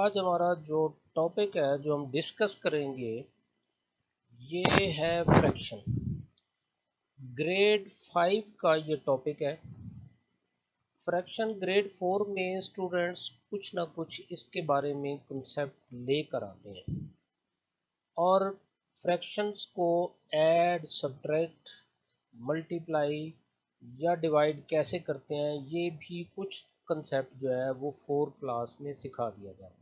आज हमारा जो टॉपिक है जो हम डिस्कस करेंगे ये है फ्रैक्शन। ग्रेड 5 का ये टॉपिक है। फ्रैक्शन ग्रेड 4 में स्टूडेंट्स कुछ ना कुछ इसके बारे में कंसेप्ट लेकर आते हैं और फ्रैक्शंस को ऐड, सब्ट्रैक्ट, मल्टीप्लाई या डिवाइड कैसे करते हैं ये भी कुछ कंसेप्ट जो है वो 4 क्लास में सिखा दिया जाता है।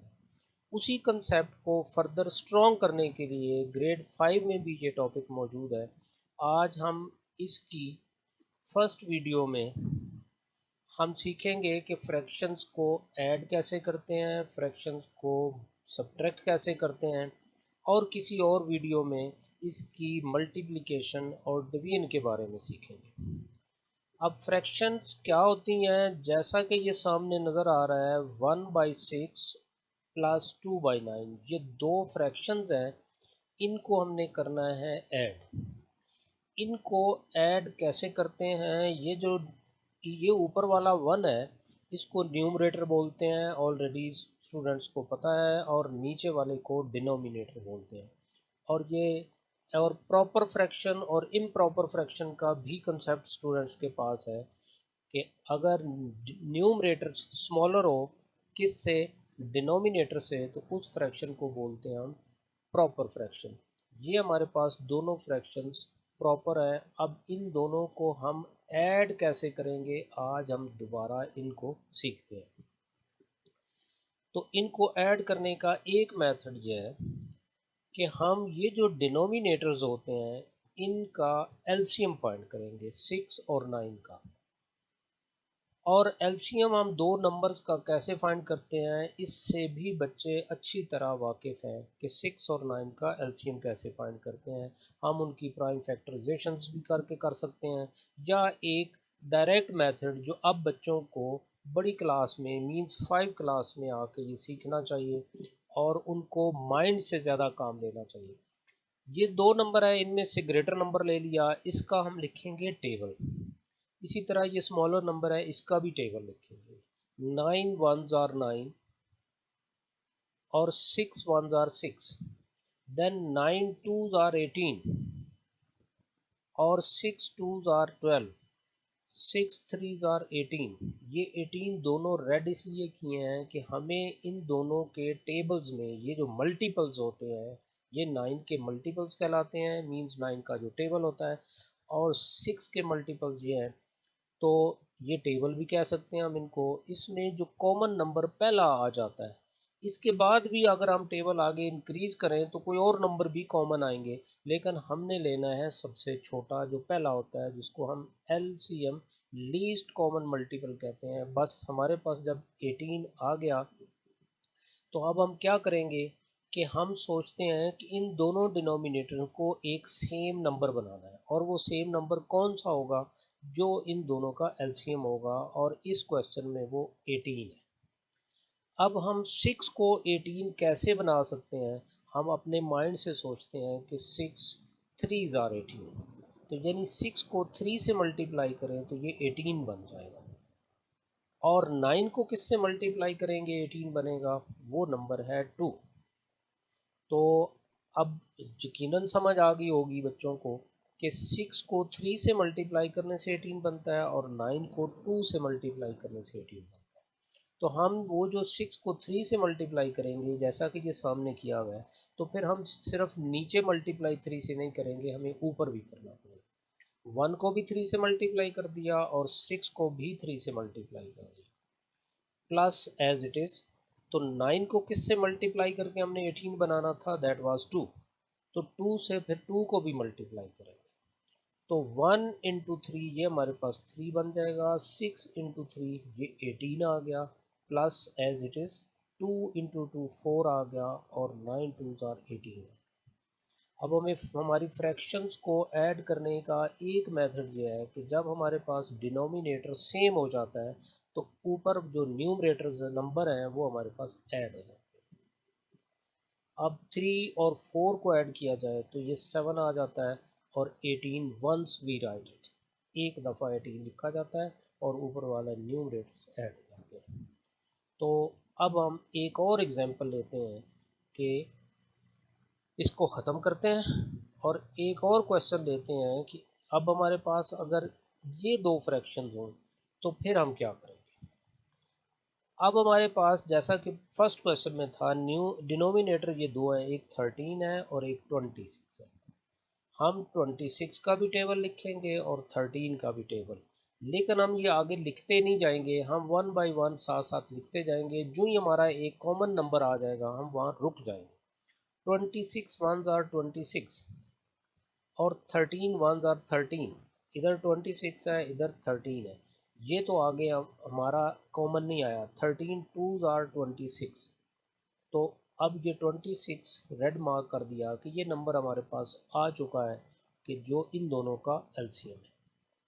उसी कंसेप्ट को फर्दर स्ट्रॉन्ग करने के लिए ग्रेड 5 में भी ये टॉपिक मौजूद है। आज हम इसकी फर्स्ट वीडियो में हम सीखेंगे कि फ्रैक्शंस को ऐड कैसे करते हैं, फ्रैक्शंस को सब्ट्रैक्ट कैसे करते हैं और किसी और वीडियो में इसकी मल्टीप्लिकेशन और डिवीजन के बारे में सीखेंगे। अब फ्रैक्शंस क्या होती हैं, जैसा कि ये सामने नज़र आ रहा है 1/6 प्लस 2/9, ये दो फ्रैक्शंस हैं। इनको हमने करना है ऐड। इनको ऐड कैसे करते हैं, ये ऊपर वाला 1 है, इसको न्यूमरेटर बोलते हैं, ऑलरेडी स्टूडेंट्स को पता है, और नीचे वाले को डिनोमिनेटर बोलते हैं। और प्रॉपर फ्रैक्शन और इम्प्रॉपर फ्रैक्शन का भी कंसेप्ट स्टूडेंट्स के पास है कि अगर न्यूमरेटर स्मॉलर हो किससे, डिनोमिनेटर से, तो उस फ्रैक्शन को बोलते हैं हम प्रॉपर फ्रैक्शन। ये हमारे पास दोनों फ्रैक्शंस प्रॉपर है। अब इन दोनों को हम ऐड कैसे करेंगे, आज हम दोबारा इनको सीखते हैं। तो इनको ऐड करने का एक मेथड ये है कि हम ये जो डिनोमिनेटर्स होते हैं इनका एलसीएम फाइंड करेंगे 6 और 9 का। और एलसीएम हम दो नंबर्स का कैसे फाइंड करते हैं इससे भी बच्चे अच्छी तरह वाकिफ हैं कि 6 और 9 का एलसीएम कैसे फाइंड करते हैं। हम उनकी प्राइम फैक्टराइजेशंस भी करके कर सकते हैं, या एक डायरेक्ट मेथड जो अब बच्चों को बड़ी क्लास में मींस 5 क्लास में आके ये सीखना चाहिए और उनको माइंड से ज़्यादा काम लेना चाहिए। ये दो नंबर है, इनमें से ग्रेटर नंबर ले लिया, इसका हम लिखेंगे टेबल। इसी तरह ये स्मॉलर नंबर है, इसका भी टेबल लिखेंगे। 9 1s are 9 और 6 1s are 6। Then 9 2s are 18 और 6 2s are 12। 6 3s are 18। ये 18 दोनों रेड इसलिए किए हैं कि हमें इन दोनों के टेबल्स में ये जो मल्टीपल्स होते हैं ये 9 के मल्टीपल्स कहलाते हैं, मींस 9 का जो टेबल होता है, और 6 के मल्टीपल्स ये हैं। तो ये टेबल भी कह सकते हैं हम इनको। इसमें जो कॉमन नंबर पहला आ जाता है, इसके बाद भी अगर हम टेबल आगे इंक्रीज करें तो कोई और नंबर भी कॉमन आएंगे, लेकिन हमने लेना है सबसे छोटा जो पहला होता है, जिसको हम एलसीएम लीस्ट कॉमन मल्टीपल कहते हैं। बस हमारे पास जब 18 आ गया तो अब हम क्या करेंगे कि हम सोचते हैं कि इन दोनों डिनोमिनेटर को एक सेम नंबर बनाना है, और वो सेम नंबर कौन सा होगा, जो इन दोनों का एलसीएम होगा, और इस क्वेश्चन में वो 18 है। अब हम 6 को 18 कैसे बना सकते हैं, हम अपने माइंड से सोचते हैं कि 6 3s are 18, तो यानी 6 को 3 से मल्टीप्लाई करें तो ये 18 बन जाएगा, और 9 को किससे मल्टीप्लाई करेंगे 18 बनेगा, वो नंबर है 2। तो अब यकीनन समझ आ गई होगी बच्चों को कि 6 को 3 से मल्टीप्लाई करने से 18 बनता है और 9 को 2 से मल्टीप्लाई करने से 18 बनता है। तो हम वो जो 6 को 3 से मल्टीप्लाई करेंगे जैसा कि ये सामने किया हुआ है, तो फिर हम सिर्फ नीचे मल्टीप्लाई 3 से नहीं करेंगे, हमें ऊपर भी करना पड़ेगा। 1 को भी 3 से मल्टीप्लाई कर दिया और 6 को भी 3 से मल्टीप्लाई कर दिया, प्लस एज इट इज। तो 9 को किससे मल्टीप्लाई करके हमने 18 बनाना था, दैट वाज 2। तो 2 से फिर 2 को भी मल्टीप्लाई करेंगे, तो 1 इंटू 3 ये हमारे पास 3 बन जाएगा, 6 इंटू 3 ये 18 आ गया, plus as it is 2 into 2 4 आ गया, और 9 2s are 18 है। अब हमें हमारी फ्रैक्शंस को ऐड करने का एक मेथड ये है कि जब हमारे पास डिनोमिनेटर सेम हो जाता है तो ऊपर जो न्यूमरेटर नंबर हैं वो हमारे पास ऐड हो जाते हैं। अब 3 और 4 को ऐड किया जाए तो ये 7 आ जाता है, और 18 वंस वी राइट इट, एक दफ़ा 18 लिखा जाता है और ऊपर वाला न्यूमरेटर ऐड हो जाते हैं। तो अब हम एक और एग्जांपल लेते हैं कि इसको ख़त्म करते हैं और एक और क्वेश्चन लेते हैं कि अब हमारे पास अगर ये दो फ्रैक्शंस हों तो फिर हम क्या करेंगे। अब हमारे पास जैसा कि फर्स्ट क्वेश्चन में था, न्यू डिनोमिनेटर ये दो है, एक 13 है और एक 26 है। हम 26 का भी टेबल लिखेंगे और 13 का भी टेबल, लेकिन हम ये आगे लिखते नहीं जाएंगे, हम वन बाय वन साथ साथ लिखते जाएंगे। जो ही हमारा एक कॉमन नंबर आ जाएगा हम वहाँ रुक जाएंगे। 26 वंस आर 26 और 13 वंस आर 13। इधर 26 है, इधर 13 है, ये तो आगे हमारा कॉमन नहीं आया। 13 टूज आर 26। तो अब ये 26 रेड मार्क कर दिया कि ये नंबर हमारे पास आ चुका है कि जो इन दोनों का एलसीएम है,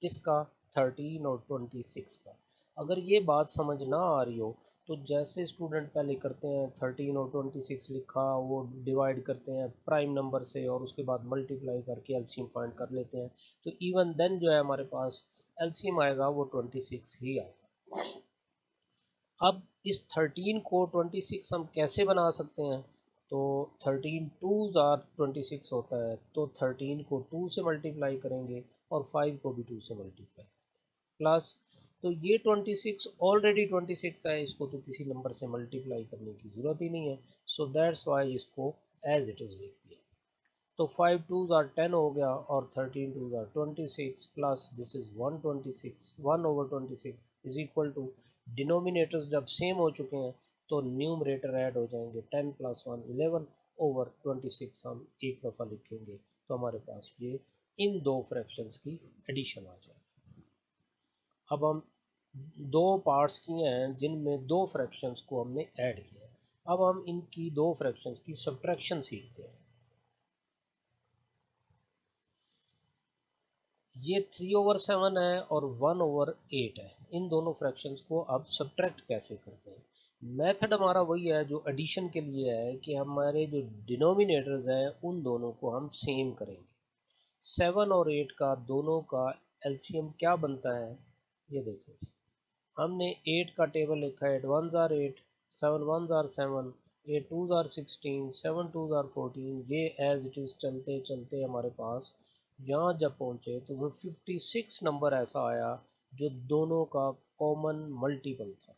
किसका, 13 और 26 का। अगर ये बात समझ ना आ रही हो तो जैसे स्टूडेंट पहले करते हैं, 13 और 26 लिखा, वो डिवाइड करते हैं प्राइम नंबर से और उसके बाद मल्टीप्लाई करके एलसीएम फाइंड कर लेते हैं, तो इवन देन जो है हमारे पास एलसीएम आएगा वो 26 ही आएगा। अब इस 13 को 26 हम कैसे बना सकते हैं, तो 13 टूज आर 26 होता है, तो 13 को 2 से मल्टीप्लाई करेंगे और 5 को भी 2 से मल्टीप्लाई प्लस, तो ये 26 ऑलरेडी 26 है, इसको तो किसी नंबर से मल्टीप्लाई करने की ज़रूरत ही नहीं है, सो दैट्स वाई इसको एज इट इज़ लिख दिया। तो 5 2s आर 10 हो गया और 13 2s are 26 plus this is 126, 1/26 is equal to, denominators जब सेम हो चुके हैं तो न्यूमरेटर ऐड हो जाएंगे, 10 + 1 11 ओवर 26 हम एक दफ़ा लिखेंगे, तो हमारे पास ये इन दो फ्रैक्शंस की एडिशन आ जाएगी। अब हम दो पार्ट्स किए हैं जिनमें दो फ्रैक्शंस को हमने ऐड किया है, अब हम इनकी दो फ्रैक्शंस की सब्ट्रैक्शन सीखते हैं। ये 3/7 है और 1/8 है, इन दोनों फ्रैक्शंस को अब सब्ट्रैक्ट कैसे करते हैं। मेथड हमारा वही है जो एडिशन के लिए है कि हमारे जो डिनोमिनेटर्स हैं उन दोनों को हम सेम करेंगे। 7 और 8 का दोनों का एलसीएम क्या बनता है, ये देखो, हमने 8 का टेबल लिखा है, 8 1s are 8, 7 1s are 7, 8 2s are 16, 7 2s are 14। ये एज इट इज़ चलते चलते हमारे पास यहाँ जब पहुँचे तो वो 56 नंबर ऐसा आया जो दोनों का कॉमन मल्टीपल था।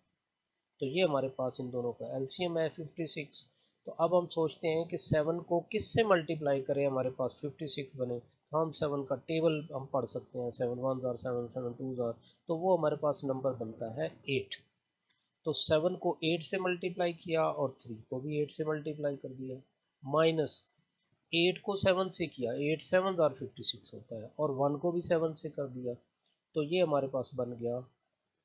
तो ये हमारे पास इन दोनों का एलसीएम है 56। तो अब हम सोचते हैं कि 7 को किस से मल्टीप्लाई करें हमारे पास 56 बने, तो हम 7 का टेबल हम पढ़ सकते हैं, 7 1s आर 7, 7 2s आर, तो वो हमारे पास नंबर बनता है 8। तो 7 को 8 से मल्टीप्लाई किया और 3 को भी 8 से मल्टीप्लाई कर दिया, माइनस 8 को 7 से किया, 8 7 आर 56 होता है, और 1 को भी 7 से कर दिया, तो ये हमारे पास बन गया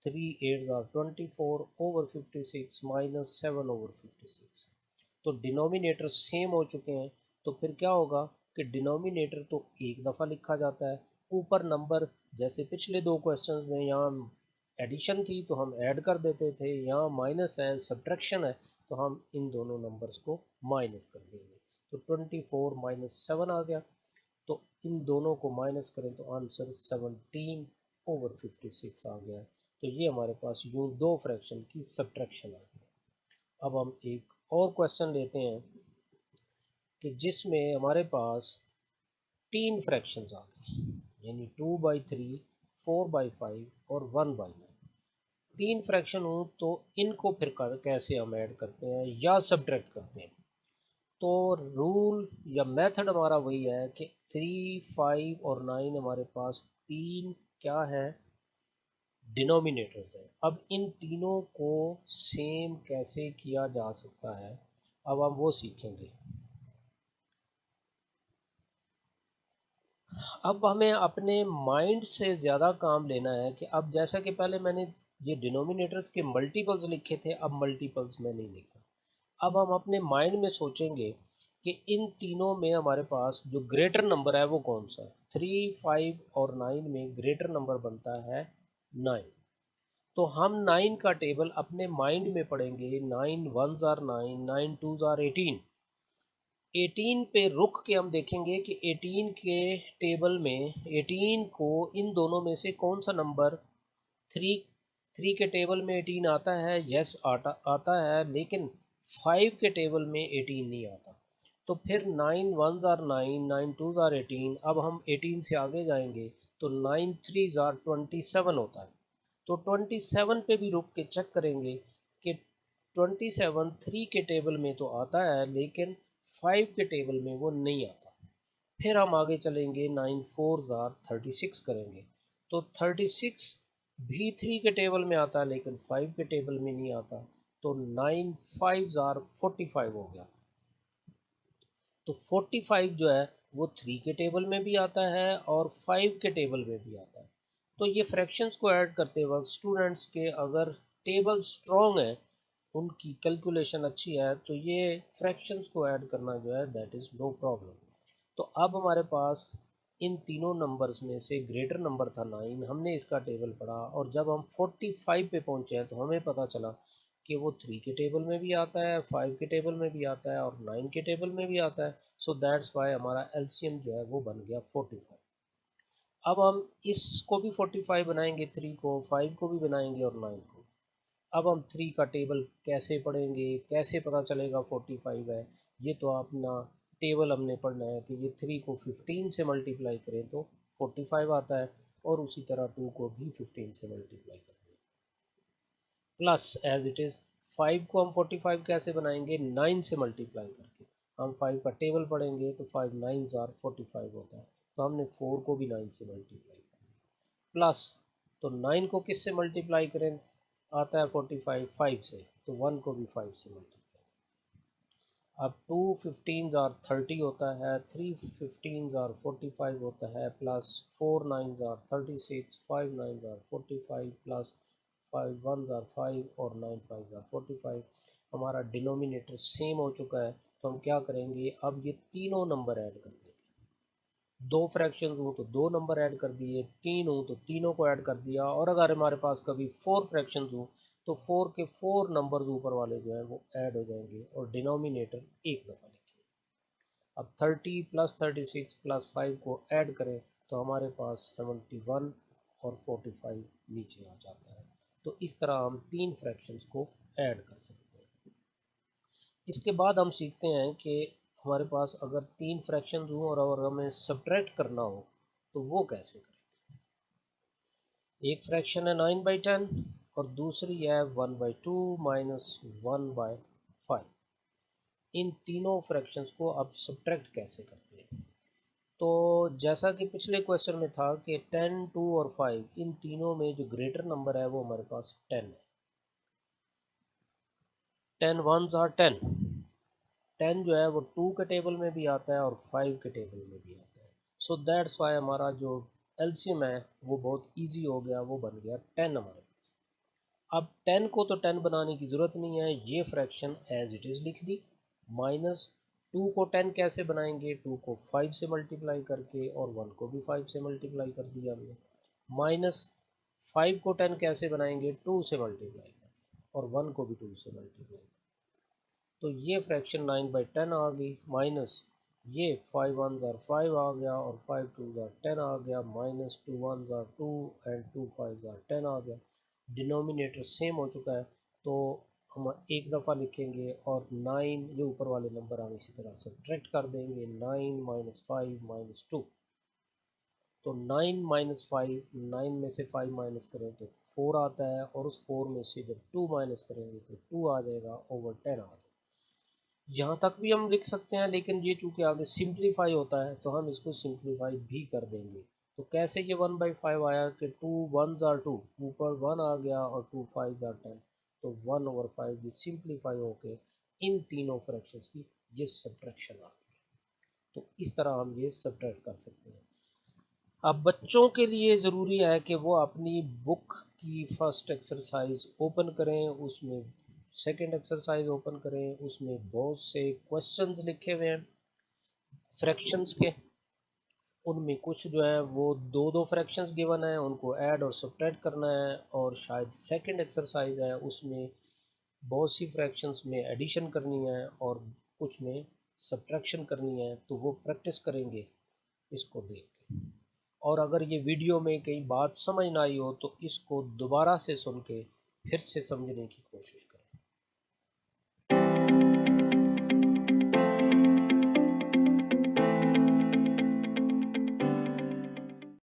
3 8 आर 24 ओवर 56 माइनस 7 ओवर 56। तो डिनोमिनेटर सेम हो चुके हैं, तो फिर क्या होगा कि डिनोमिनेटर तो एक दफ़ा लिखा जाता है, ऊपर नंबर, जैसे पिछले दो क्वेश्चंस में यहाँ एडिशन थी तो हम ऐड कर देते थे, यहाँ माइनस है, सब्ट्रैक्शन है, तो हम इन दोनों नंबर्स को माइनस कर देंगे, तो 24 माइनस 7 आ गया। तो इन दोनों को माइनस करें तो आंसर 17 ओवर 56 आ गया। तो ये हमारे पास यूँ दो फ्रैक्शन की सब्ट्रैक्शन आ गई। अब हम एक और क्वेश्चन लेते हैं कि जिसमें हमारे पास तीन फ्रैक्शंस आ गए, यानी 2/3, 4/5 और 1/9। तीन फ्रैक्शन हो तो इनको फिर कैसे हम ऐड करते हैं या सब्ट्रैक्ट करते हैं। तो रूल या मेथड हमारा वही है कि 3 5 और 9 हमारे पास तीन क्या है, डिनोमिनेटर्स है। अब इन तीनों को सेम कैसे किया जा सकता है, अब हम वो सीखेंगे। अब हमें अपने माइंड से ज़्यादा काम लेना है कि अब जैसा कि पहले मैंने ये डिनोमिनेटर्स के मल्टीपल्स लिखे थे, अब मल्टीपल्स में नहीं लिखा। अब हम अपने माइंड में सोचेंगे कि इन तीनों में हमारे पास जो ग्रेटर नंबर है वो कौन सा है। 3 5 और 9 में ग्रेटर नंबर बनता है 9। तो हम 9 का टेबल अपने माइंड में पढ़ेंगे, 9 1s आर 9, 9 2s आर 18। 18 पे रुक के हम देखेंगे कि 18 के टेबल में 18 को इन दोनों में से कौन सा नंबर 3 3 के टेबल में 18 आता है, यस आता है, लेकिन 5 के टेबल में 18 नहीं आता। तो फिर 9 1s आर 9, 9 2s आर 18। अब हम 18 से आगे जाएंगे तो 9 3s आर 27 होता है। तो 27 पे भी रुक के चेक करेंगे कि 27 3 के टेबल में तो आता है, लेकिन 5 के टेबल में वो नहीं आता। फिर हम आगे चलेंगे, 9 4s आर 36 करेंगे तो 36 भी 3 के टेबल में आता है, लेकिन 5 के टेबल में नहीं आता। तो 9 5s आर 45 हो गया। तो 45 जो है वो 3 के टेबल में भी आता है और 5 के टेबल में भी आता है। तो ये फ्रैक्शंस को ऐड करते वक्त स्टूडेंट्स के अगर टेबल स्ट्रॉन्ग है, उनकी कैलकुलेशन अच्छी है, तो ये फ्रैक्शंस को ऐड करना जो है दैट इज़ नो प्रॉब्लम। तो अब हमारे पास इन तीनों नंबर्स में से ग्रेटर नंबर था 9, हमने इसका टेबल पढ़ा और जब हम 45 पे पहुंचे हैं तो हमें पता चला कि वो 3 के टेबल में भी आता है, 5 के टेबल में भी आता है और 9 के टेबल में भी आता है। सो दैट्स वाई हमारा एलसीएम जो है वो बन गया 45। अब हम इसको भी 45 बनाएंगे, 3 को, 5 को भी बनाएंगे और 9 को। अब हम 3 का टेबल कैसे पढ़ेंगे, कैसे पता चलेगा 45 है? ये तो अपना टेबल हमने पढ़ना है कि ये 3 को 15 से मल्टीप्लाई करें तो 45 आता है, और उसी तरह 2 को भी 15 से मल्टीप्लाई करते हैं, प्लस एज इट इज़ 5 को हम 45 कैसे बनाएंगे, 9 से मल्टीप्लाई करके। हम 5 का टेबल पढ़ेंगे तो 5 9s आर 45 होता है, तो हमने 4 को भी 9 से मल्टीप्लाई करना, प्लस तो 9 को किस से मल्टीप्लाई करें, आता है 45 5 से, तो 1 को भी 5 से मल्टीप्लाई। अब 2 15s आर 30 होता है, 3 15s आर 45 होता है, plus 4 9s are 36, 5 9s are 45, plus 5 1s are 5 और 9 5s आर 45। हमारा डिनोमिनेटर सेम हो चुका है, तो हम क्या करेंगे, अब ये तीनों नंबर ऐड कर देंगे। दो फ्रैक्शन हो तो दो नंबर ऐड कर दिए, तीन हो तो तीनों को ऐड कर दिया, और अगर हमारे पास कभी 4 फ्रैक्शन हो तो 4 के 4 नंबर्स ऊपर वाले जो हैं वो ऐड हो जाएंगे और डिनोमिनेटर एक दफ़ा लिखेंगे। अब 30 प्लस 36 प्लस 5 को ऐड करें तो हमारे पास 71 और 45 नीचे आ जाता है। तो इस तरह हम तीन फ्रैक्शंस को ऐड कर सकते हैं। इसके बाद हम सीखते हैं कि हमारे पास अगर तीन फ्रैक्शन हो और अगर हमें सब्ट्रैक्ट करना हो तो वो कैसे करें। एक फ्रैक्शन है 9/10 और दूसरी है 1/2 माइनस 1/5। इन तीनों फ्रैक्शंस को अब सब्ट्रैक्ट कैसे करते हैं। तो जैसा कि पिछले क्वेश्चन में था कि 10 2 और 5 इन तीनों में जो ग्रेटर नंबर है वो हमारे पास 10 है। 10 1s आर 10, 10 जो है वो 2 के टेबल में भी आता है और 5 के टेबल में भी आता है। सो दैट्स वाई हमारा जो एलसीएम है वो बहुत इजी हो गया, वो बन गया 10 हमारे पास। अब 10 को तो 10 बनाने की ज़रूरत नहीं है, ये फ्रैक्शन एज इट इज़ लिख दी। माइनस 2 को 10 कैसे बनाएंगे, 2 को 5 से मल्टीप्लाई करके और 1 को भी 5 से मल्टीप्लाई कर दिया हमने। माइनस 5 को 10 कैसे बनाएंगे, 2 से मल्टीप्लाई करके और 1 को भी 2 से मल्टीप्लाई। तो ये फ्रैक्शन 9/10 आ गई, माइनस ये 5 1s आर 5 आ गया और 5 2s आर 10 आ गया, minus 2 1s are 2 and 2 5s are 10 आ गया। डिनोमिनेटर सेम हो चुका है, तो हम एक दफ़ा लिखेंगे और 9 ये ऊपर वाले नंबर हम इसी तरह सब्ट्रैक्ट कर देंगे। 9 माइनस 5 माइनस 2, तो 9 माइनस 5, 9 में से 5 माइनस करें तो 4 आता है, और उस 4 में से जब 2 माइनस करेंगे तो 2 आ जाएगा, ओवर 10 आ जाएगा। यहाँ तक भी हम लिख सकते हैं, लेकिन ये चूंकि आगे सिंप्लीफाई होता है तो हम इसको सिंप्लीफाई भी कर देंगे। तो कैसे ये 1/5 आया कि 2 1s आर 2, ऊपर 1 आ गया और 2 5s आर 10, तो 1/5 ये सिंप्लीफाई होके इन तीनों फ्रैक्शंस की ये सब्ट्रैक्शन आ गई। तो इस तरह हम ये सब्ट्रैक्ट कर सकते हैं। अब बच्चों के लिए ज़रूरी है कि वो अपनी बुक की फर्स्ट एक्सरसाइज ओपन करें, उसमें सेकंड एक्सरसाइज ओपन करें, उसमें बहुत से क्वेश्चंस लिखे हुए हैं फ्रैक्शंस के। उनमें कुछ जो है वो दो दो फ्रैक्शंस गिवन है, उनको ऐड और सब्ट्रैक्ट करना है, और शायद सेकंड एक्सरसाइज है उसमें बहुत सी फ्रैक्शंस में एडिशन करनी है और कुछ में सब्ट्रैक्शन करनी है। तो वो प्रैक्टिस करेंगे इसको देख के। और अगर ये वीडियो में कहीं बात समझ ना आई हो तो इसको दोबारा से सुन के फिर से समझने की कोशिश करें।